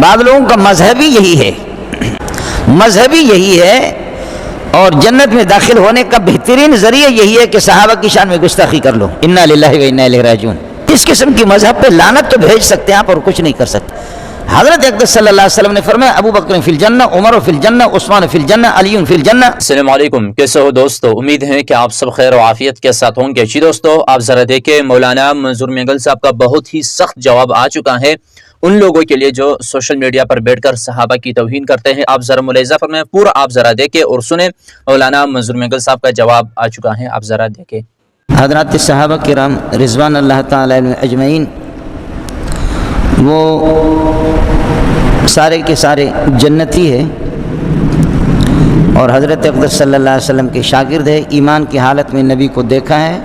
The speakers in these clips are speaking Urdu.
بعض لوگوں کا مذہب ہی یہی ہے، مذہب ہی یہی ہے، اور جنت میں داخل ہونے کا بہترین ذریعہ یہی ہے کہ صحابہ کی شان میں گستاخی کر لو، انا للہ و انا الیہ راجعون۔ اس قسم کی مذہب پہ لعنت تو بھیج سکتے ہیں آپ اور کچھ نہیں کر سکتے۔ حضرت اقدس صلی اللہ علیہ وسلم نے فرمایا ابو بکر فی الجنہ، عمر فی الجنہ، عثمان فی الجنہ، علی فی الجنہ۔ السلام علیکم، کیسے ہو دوستو؟ امید ہے کہ آپ سب خیر و عافیت کے ساتھ ہوں گے۔ جی دوستو، آپ ذرا دیکھیں، مولانا منظور مینگل صاحب کا بہت ہی سخت جواب آ چکا ہے ان لوگوں کے لیے جو سوشل میڈیا پر بیٹھ کر صحابہ کی توہین کرتے ہیں۔ آپ ذرا ملاحظہ فرمائیں، پورا آپ ذرا دیکھیں اور سنیں، مولانا منظور مینگل صاحب کا جواب آ چکا ہے، آپ ذرا دیکھیں۔ حضرات صحابہ کرام رضوان اللہ تعالی علیہم اجمعین وہ سارے کے سارے جنتی ہے، اور حضرت اقدس صلی اللہ علیہ وسلم کے شاگرد ہے، ایمان کی حالت میں نبی کو دیکھا ہے،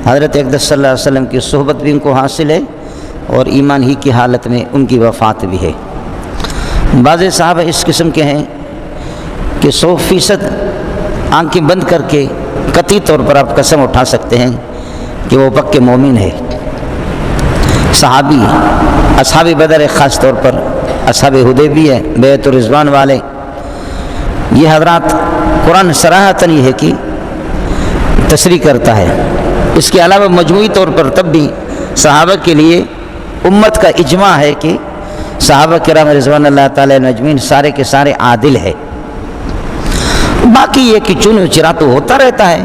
حضرت اقدس صلی اللہ علیہ وسلم کی صحبت بھی ان کو حاصل ہے، اور ایمان ہی کی حالت میں ان کی وفات بھی ہے۔ بعض صحابہ اس قسم کے ہیں کہ 100% آنکھیں بند کر کے قطعی طور پر آپ قسم اٹھا سکتے ہیں کہ وہ پکے مومن ہے۔ صحابی اصحاب بدر ہے، خاص طور پر اصحاب حدیبیہ بیعت رضوان والے، یہ حضرات قرآن صراحتاً یہ ہے کہ تصریح کرتا ہے۔ اس کے علاوہ مجموعی طور پر تب بھی صحابہ کے لیے امت کا اجماع ہے کہ صحابہ کرام رضوان اللہ تعالی علیہم اجمعین سارے کے سارے عادل ہے۔ باقی یہ کہ چون چرا تو ہوتا رہتا ہے،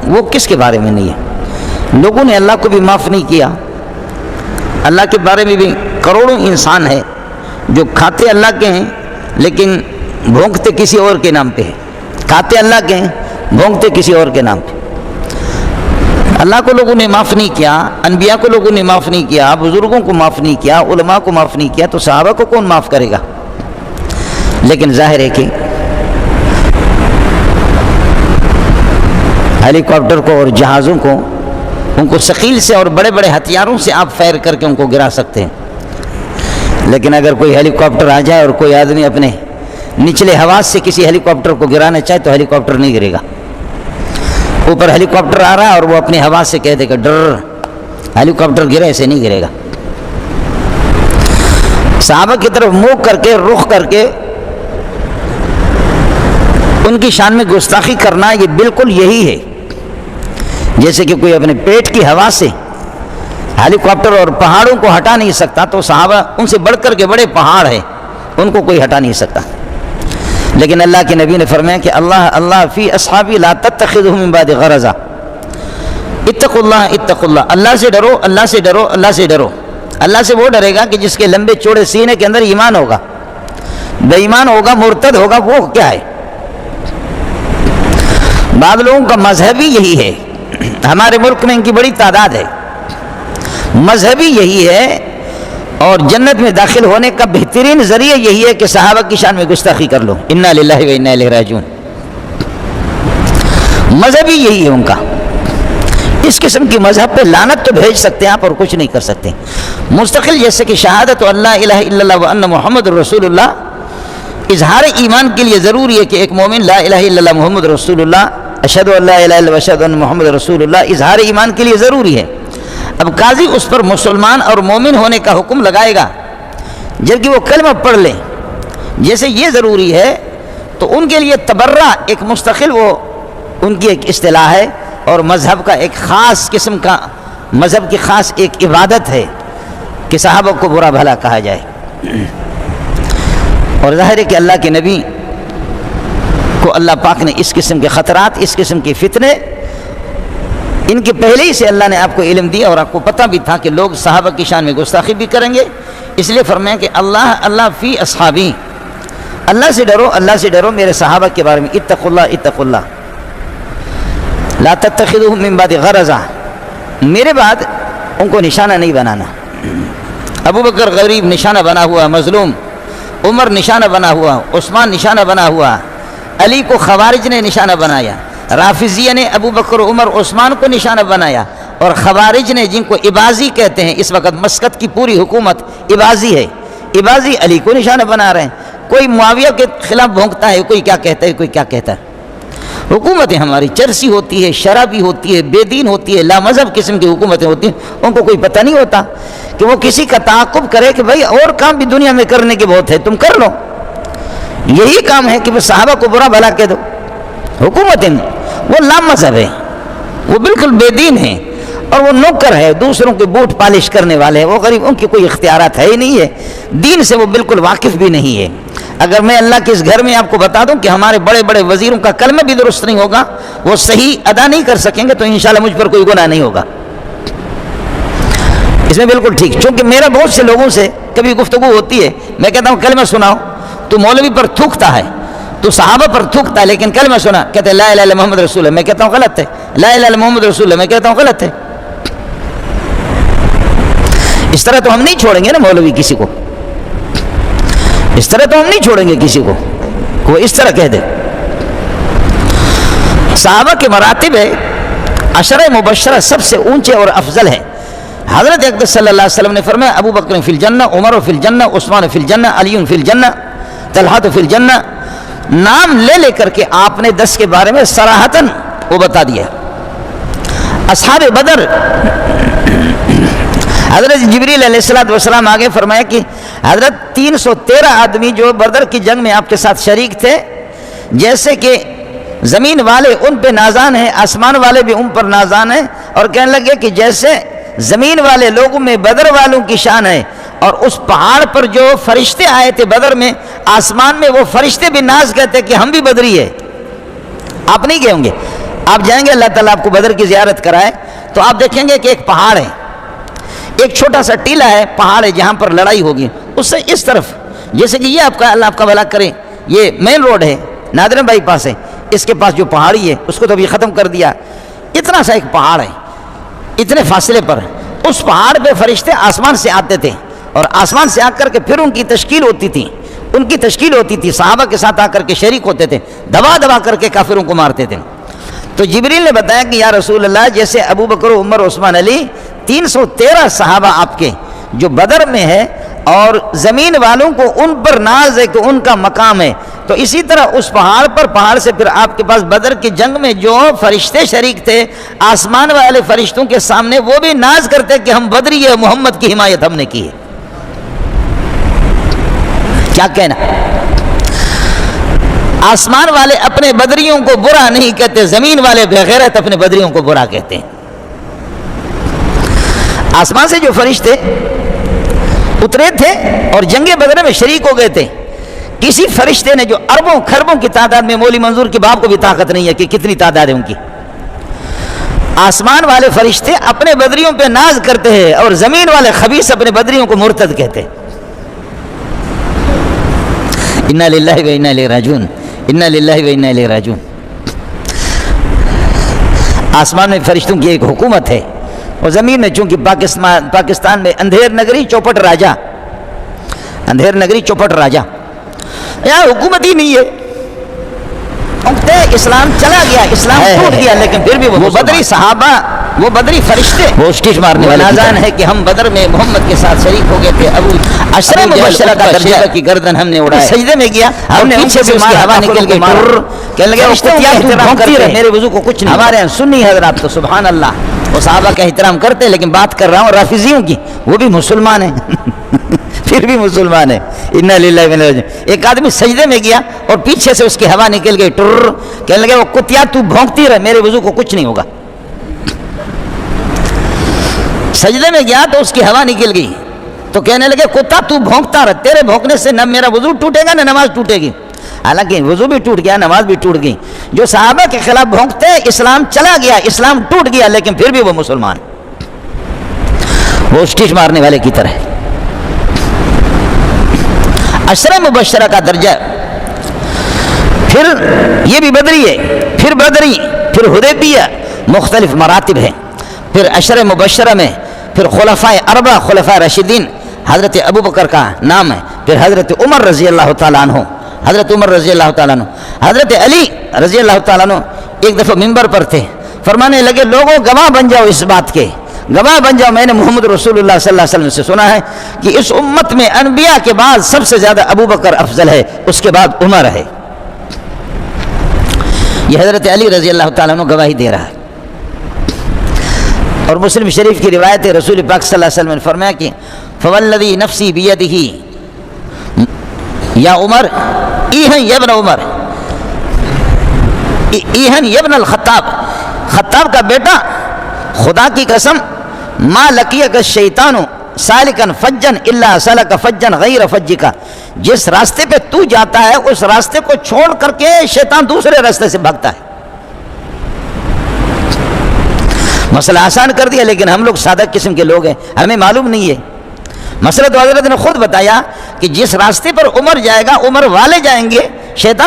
وہ کس کے بارے میں نہیں ہے۔ لوگوں نے اللہ کو بھی معاف نہیں کیا، اللہ کے بارے میں بھی کروڑوں انسان ہے جو کھاتے اللہ کے ہیں لیکن بھونکتے کسی اور کے نام پہ ہیں، کھاتے اللہ کے ہیں بھونکتے کسی اور کے نام پہ۔ اللہ کو لوگوں نے معاف نہیں کیا، انبیاء کو لوگوں نے معاف نہیں کیا، بزرگوں کو معاف نہیں کیا، علماء کو معاف نہیں کیا، تو صحابہ کو کون معاف کرے گا؟ لیکن ظاہر ہے کہ ہیلی کاپٹر کو اور جہازوں کو، ان کو ثقیل سے اور بڑے بڑے ہتھیاروں سے آپ فائر کر کے ان کو گرا سکتے ہیں، لیکن اگر کوئی ہیلی کاپٹر آ جائے اور کوئی آدمی اپنے نچلے حواس سے کسی ہیلی کاپٹر کو گرانا چاہے تو ہیلی کاپٹر نہیں گرے گا۔ اوپر ہیلی کاپٹر آ رہا ہے اور وہ اپنے حواس سے کہہ دے گا ڈر، ہیلی کاپٹر گرے، ایسے نہیں گرے گا۔ صحابہ کی طرف منہ کر کے، رخ کر کے ان کی شان میں گستاخی کرنا، یہ بالکل یہی ہے جیسے کہ کوئی اپنے پیٹ کی ہوا سے ہیلی کاپٹر اور پہاڑوں کو ہٹا نہیں سکتا، تو صحابہ ان سے بڑھ کر کے بڑے پہاڑ ہیں، ان کو کوئی ہٹا نہیں سکتا۔ لیکن اللہ کے نبی نے فرمایا کہ اللہ فی اصحابی لا تتخذوا من بعد غرضا، اتقوا اللہ اتقوا اللہ، اللہ سے ڈرو، اللہ سے ڈرو، اللہ سے ڈرو۔ اللہ سے وہ ڈرے گا کہ جس کے لمبے چوڑے سینے کے اندر ایمان ہوگا، بے ایمان ہوگا، مرتد ہوگا، وہ کیا ہے؟ بعض لوگوں کا مذہب ہی یہی ہے، ہمارے ملک میں ان کی بڑی تعداد ہے، مذہب ہی یہی ہے، اور جنت میں داخل ہونے کا بہترین ذریعہ یہی ہے کہ صحابہ کی شان میں گستاخی کر لو، انا للہ و انا الیہ راجعون۔ مذہب ہی یہی ہے ان کا۔ اس قسم کی مذہب پہ لعنت تو بھیج سکتے ہیں آپ اور کچھ نہیں کر سکتے۔ مستقل جیسے کہ شہادت اللہ الہ الا اللہ وان محمد رسول اللہ، اظہار ایمان کے لیے ضروری ہے کہ ایک مومن لا الہ الا اللہ محمد رسول اللہ، اشہد ان لا الہ الا اللہ واشہد ان محمد رسول اللہ، اظہار ایمان کے لیے ضروری ہے۔ اب قاضی اس پر مسلمان اور مومن ہونے کا حکم لگائے گا جبکہ وہ کلمہ پڑھ لیں، جیسے یہ ضروری ہے، تو ان کے لیے تبرہ ایک مستقل وہ ان کی ایک اصطلاح ہے، اور مذہب کا ایک خاص قسم کا، مذہب کی خاص ایک عبادت ہے کہ صحابہ کو برا بھلا کہا جائے۔ اور ظاہر ہے کہ اللہ کے نبی کو اللہ پاک نے اس قسم کے خطرات، اس قسم کے فتنے، ان کے پہلے ہی سے اللہ نے آپ کو علم دیا، اور آپ کو پتہ بھی تھا کہ لوگ صحابہ کی شان میں گستاخی بھی کریں گے، اس لیے فرمایا کہ اللہ فی اصحابی، اللہ سے ڈرو، اللہ سے ڈرو میرے صحابہ کے بارے میں، اتقوا اللہ اتقوا اللہ، لا تتخذوهم من بعد غرضا، میرے بعد ان کو نشانہ نہیں بنانا۔ ابو بکر غریب نشانہ بنا ہوا، مظلوم، عمر نشانہ بنا ہوا، عثمان نشانہ بنا ہوا، علی کو خوارج نے نشانہ بنایا، رافضیہ نے ابو بکر عمر عثمان کو نشانہ بنایا، اور خوارج نے جن کو اباضی کہتے ہیں، اس وقت مسقط کی پوری حکومت اباضی ہے، اباضی علی کو نشانہ بنا رہے ہیں۔ کوئی معاویہ کے خلاف بھونکتا ہے، کوئی کیا کہتا ہے، کوئی کیا کہتا ہے۔ حکومتیں ہماری چرسی ہوتی ہے، شرابی ہوتی ہے، بے دین ہوتی ہے، لامذہب قسم کی حکومتیں ہوتی ہیں، ان کو کوئی پتہ نہیں ہوتا کہ وہ کسی کا تعاقب کرے کہ بھائی اور کام بھی دنیا میں کرنے کے بہت ہے، تم کر لو۔ یہی کام ہے کہ وہ صحابہ کو برا بھلا کہہ دو۔ حکومتیں وہ لامذہب ہے، وہ بالکل بے دین ہیں، اور وہ نوکر ہے، دوسروں کے بوٹ پالش کرنے والے ہیں، وہ غریب، ان کی کوئی اختیارات ہے ہی نہیں ہے، دین سے وہ بالکل واقف بھی نہیں ہے۔ اگر میں اللہ کے اس گھر میں آپ کو بتا دوں کہ ہمارے بڑے بڑے وزیروں کا کلمہ بھی درست نہیں ہوگا، وہ صحیح ادا نہیں کر سکیں گے، تو انشاءاللہ مجھ پر کوئی گناہ نہیں ہوگا، اس میں بالکل ٹھیک۔ چونکہ میرا بہت سے لوگوں سے کبھی گفتگو ہوتی ہے، میں کہتا ہوں کلمہ سناؤ، تو مولوی پر تھوکتا ہے، تو صحابہ پر تھوکتا ہے، لیکن کلمہ سنا، کہتے ہیں لا الہ الا محمد رسول اللہ، میں کہتا ہوں غلط ہے، لا الہ الا محمد رسول اللہ، میں کہتا ہوں غلط ہے۔ اس طرح تو ہم نہیں چھوڑیں گے نا مولوی کسی کو، اس طرح تو ہم نہیں چھوڑیں گے کسی کو، وہ اس طرح کہہ دے۔ صحابہ کے مراتب ہے، عشرہ مبشرہ سب سے اونچے اور افضل ہیں۔ حضرت اقدس صلی اللہ علیہ وسلم نے فرمایا ابو بکر فی الجنہ، عمر فی الجنہ، عثمان فی الجنہ، علی فی الجنہ، طلحہ فی الجنہ۔ نام لے لے کر کے آپ نے 10 کے بارے میں صراحتاً وہ بتا دیا۔ اصحاب بدر، حضرت جبریل علیہ السلام آگے فرمایا کہ حضرت 313 آدمی جو بدر کی جنگ میں آپ کے ساتھ شریک تھے، جیسے کہ زمین والے ان پہ نازان ہیں، آسمان والے بھی ان پر نازان ہیں، اور کہنے لگے کہ جیسے زمین والے لوگوں میں بدر والوں کی شان ہے، اور اس پہاڑ پر جو فرشتے آئے تھے بدر میں، آسمان میں وہ فرشتے بھی ناز کہتے کہ ہم بھی بدری ہے۔ آپ نہیں گئے ہوں گے، آپ جائیں گے، اللہ تعالیٰ آپ کو بدر کی زیارت کرائے تو آپ دیکھیں گے کہ ایک پہاڑ ہے، ایک چھوٹا سا ٹیلا ہے، پہاڑ ہے جہاں پر لڑائی ہوگی، اس سے اس طرف، جیسے کہ یہ آپ کا اللہ آپ کا بھلا کرے، یہ مین روڈ ہے، نادرن بائی پاس ہے، اس کے پاس جو پہاڑی ہے اس کو تو ابھی ختم کر دیا، اتنا سا ایک پہاڑ ہے، اتنے فاصلے پر، اس پہاڑ پہ فرشتے آسمان سے آتے تھے، اور آسمان سے آ کر کے پھر ان کی تشکیل ہوتی تھی، صحابہ کے ساتھ آ کر کے شریک ہوتے تھے، دبا دبا کر کے کافروں کو مارتے تھے۔ تو جبریل نے بتایا کہ یا رسول اللہ، جیسے ابو بکر، عمر، عثمان، علی 313 صحابہ آپ کے جو بدر میں ہے، اور زمین والوں کو ان پر ناز ہے کہ ان کا مقام ہے، تو اسی طرح اس پہاڑ سے پھر آپ کے پاس بدر کی جنگ میں جو فرشتے شریک تھے، آسمان والے فرشتوں کے سامنے وہ بھی ناز کرتے کہ ہم بدری ہے، محمد کی حمایت ہم نے کی ہے۔ کیا کہنا، آسمان والے اپنے بدریوں کو برا نہیں کہتے، زمین والے بغیرت اپنے بدریوں کو برا کہتے ہیں۔ آسمان سے جو فرشتے اترے تھے اور جنگ بدر میں شریک ہو گئے تھے، کسی فرشتے نے جو اربوں خربوں کی تعداد میں، مولی منظور کے باپ کو بھی طاقت نہیں ہے کہ کتنی تعداد ہے ان کی، آسمان والے فرشتے اپنے بدریوں پہ ناز کرتے ہیں، اور زمین والے خبیث اپنے بدریوں کو مرتد کہتے ہیں۔ انا للہ و انا الیہ راجعون، انا للہ و انا الیہ راجعون۔ آسمان میں فرشتوں کی ایک حکومت ہے، اور زمین میں چونکہ پاکستان میں اندھیر نگری چوپٹ راجہ، اندھیر نگری چوپٹ راجہ، یہاں حکومت ہی نہیں ہے، اسلام چلا گیا، اسلام ٹوٹ گیا، لیکن پھر بھی وہ بدری صحابہ، وہ بدری فرشتے، وہ اسٹیج مارنے والے نازان ہے کہ ہم بدر میں محمد کے ساتھ شریک ہو گئے تھے۔ ابو عشرہ مبشرہ کا درجہ کی گردن ہم نے اڑایا، سجدے میں گیا، ہم نے پیچھے سے اس کی ہوا نکل گئی، کہنے لگے فرشتوں کیا احترام کرتے ہیں، میرے وضو کو کچھ نہیں۔ ہمارے یہاں سنی حضرات تو سبحان اللہ وہ صحابہ کا احترام کرتے ہیں، لیکن بات کر رہا ہوں رافضیوں کی، وہ بھی مسلمان ہیں پھر بھی مسلمان ہے۔ انا للہ و انا الیہ راجعون۔ ایک آدمی سجدے میں گیا اور پیچھے سے اس کی ہوا نکل گئی، ٹر، کہنے لگے وہ کتیا تو بھونکتی رہے، میرے وضو کو کچھ نہیں ہوگا۔ سجدے میں گیا تو اس کی ہوا نکل گئی، تو کہنے لگے کتا تو بھونکتا رہ، تیرے بھونکنے سے نہ میرا وضو ٹوٹے گا نہ نماز ٹوٹے گی۔ حالانکہ وضو بھی ٹوٹ گیا، نماز بھی ٹوٹ گئی۔ جو صحابہ کے خلاف بھونکتے، اسلام چلا گیا، اسلام ٹوٹ گیا، لیکن پھر بھی وہ مسلمان، وہ اسٹیج مارنے والے کی طرح۔ عشرہ مبشرہ کا درجہ، پھر یہ بھی بدری ہے، پھر بدری، پھر حدیبیہ، مختلف مراتب ہیں۔ پھر عشرہ مبشرہ میں پھر خلفائے اربعہ، خلفائے راشدین، حضرت ابو بکر کا نام ہے، پھر حضرت عمر رضی اللہ تعالیٰ عنہ، حضرت عمر رضی اللہ تعالیٰ عنہ، حضرت علی رضی اللہ تعالیٰ عنہ ایک دفعہ منبر پر تھے، فرمانے لگے لوگوں گواہ بن جاؤ اس بات کے، گواہ بن جاؤ، میں نے محمد رسول اللہ صلی اللہ علیہ وسلم سے سنا ہے کہ اس امت میں انبیاء کے بعد سب سے زیادہ ابو بکر افضل ہے، اس کے بعد عمر ہے۔ یہ حضرت علی رضی اللہ تعالیٰ عنہ گواہی دے رہا ہے۔ اور مسلم شریف کی روایت ہے، رسول پاک صلی اللہ علیہ وسلم نے فرمایا کہ فوالذی نفسی بیدہ یا عمر ایہن یبن عمر ایہن یبن الخطاب، خطاب کا بیٹا خدا کی قسم ما لقیک الشیطان سالکن فجن الا سلک فجن غیر فجک، جس راستے پہ تو جاتا ہے اس راستے کو چھوڑ کر کے شیطان دوسرے راستے سے بھاگتا ہے۔ مسئلہ آسان کر دیا، لیکن ہم لوگ سادہ قسم کے لوگ ہیں، ہمیں معلوم نہیں ہے مسئلہ۔ تو حضرت نے خود بتایا کہ جس راستے پر عمر جائے گا عمر والے جائیں گے، شیطان